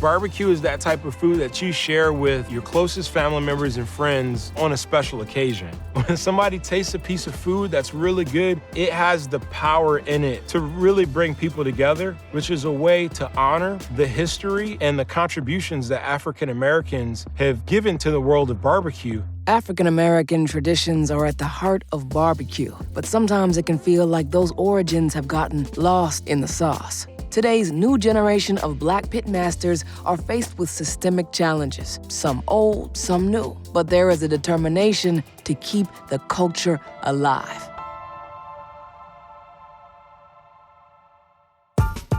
Barbecue is that type of food that you share with your closest family members and friends on a special occasion. When somebody tastes a piece of food that's really good, it has the power in it to really bring people together, which is a way to honor the history and the contributions that African Americans have given to the world of barbecue. African American traditions are at the heart of barbecue, but sometimes it can feel like those origins have gotten lost in the sauce. Today's new generation of Black pitmasters are faced with systemic challenges, some old, some new, but there is a determination to keep the culture alive.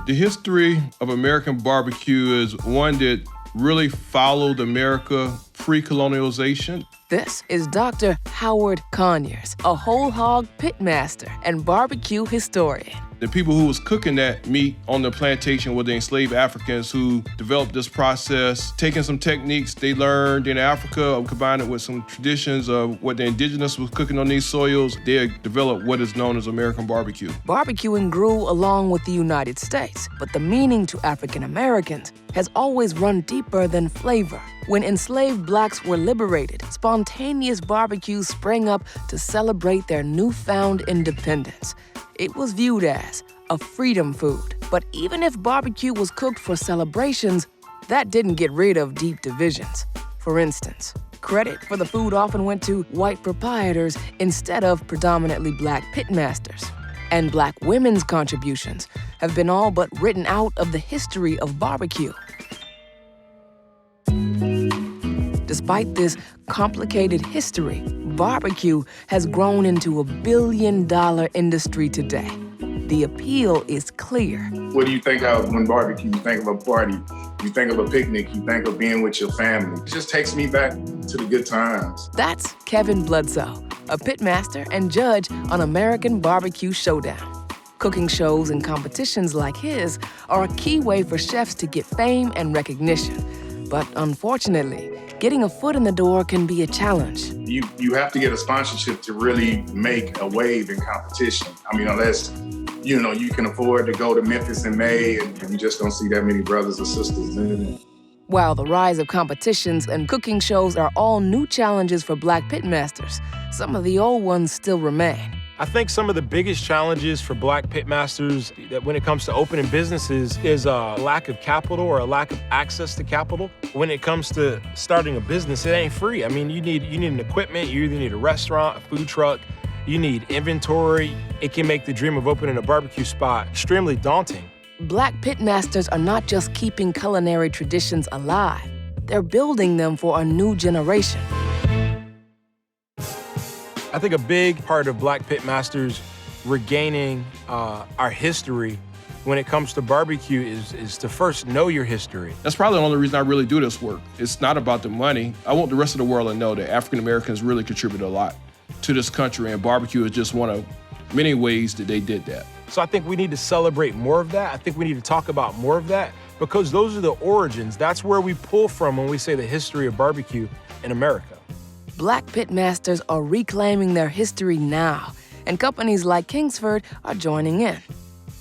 The history of American barbecue is one that really followed America pre-colonialization. This is Dr. Howard Conyers, a whole hog pitmaster and barbecue historian. The people who was cooking that meat on the plantation were the enslaved Africans who developed this process, taking some techniques they learned in Africa, combined it with some traditions of what the indigenous was cooking on these soils. They developed what is known as American barbecue. Barbecuing grew along with the United States, but the meaning to African Americans has always run deeper than flavor. When enslaved Blacks were liberated, spontaneous barbecues sprang up to celebrate their newfound independence. It was viewed as a freedom food. But even if barbecue was cooked for celebrations, that didn't get rid of deep divisions. For instance, credit for the food often went to white proprietors instead of predominantly Black pitmasters. And Black women's contributions have been all but written out of the history of barbecue. Despite this complicated history, barbecue has grown into a billion-dollar industry today. The appeal is clear. What do you think of when barbecue? You think of a party, you think of a picnic, you think of being with your family. It just takes me back to the good times. That's Kevin Bloodsoe, a pitmaster and judge on American Barbecue Showdown. Cooking shows and competitions like his are a key way for chefs to get fame and recognition. But unfortunately, getting a foot in the door can be a challenge. You have to get a sponsorship to really make a wave in competition. I mean, unless, you can afford to go to Memphis in May and you just don't see that many brothers or sisters in it. While the rise of competitions and cooking shows are all new challenges for Black pitmasters, some of the old ones still remain. I think some of the biggest challenges for Black pitmasters that when it comes to opening businesses is a lack of capital or a lack of access to capital. When it comes to starting a business, it ain't free. I mean, you need an equipment, you either need a restaurant, a food truck, you need inventory. It can make the dream of opening a barbecue spot extremely daunting. Black pitmasters are not just keeping culinary traditions alive, they're building them for a new generation. I think a big part of Black pitmasters regaining our history when it comes to barbecue is to first know your history. That's probably the only reason I really do this work. It's not about the money. I want the rest of the world to know that African Americans really contribute a lot to this country, and barbecue is just one of many ways that they did that. So I think we need to celebrate more of that. I think we need to talk about more of that because those are the origins. That's where we pull from when we say the history of barbecue in America. Black pitmasters are reclaiming their history now, and companies like Kingsford are joining in.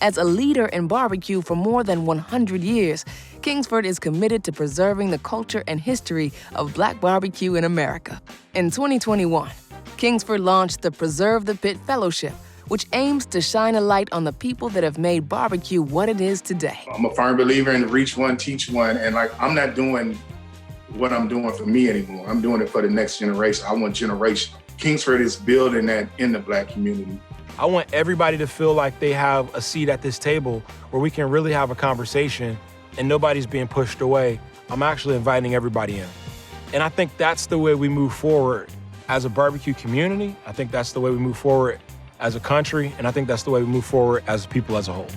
As a leader in barbecue for more than 100 years, Kingsford is committed to preserving the culture and history of Black barbecue in America. In 2021, Kingsford launched the Preserve the Pit Fellowship, which aims to shine a light on the people that have made barbecue what it is today. I'm a firm believer in reach one, teach one, and I'm not doing what I'm doing for me anymore. I'm doing it for the next generation. I want generation. Kingsford is building that in the Black community. I want everybody to feel like they have a seat at this table where we can really have a conversation and nobody's being pushed away. I'm actually inviting everybody in. And I think that's the way we move forward as a barbecue community. I think that's the way we move forward as a country. And I think that's the way we move forward as people as a whole.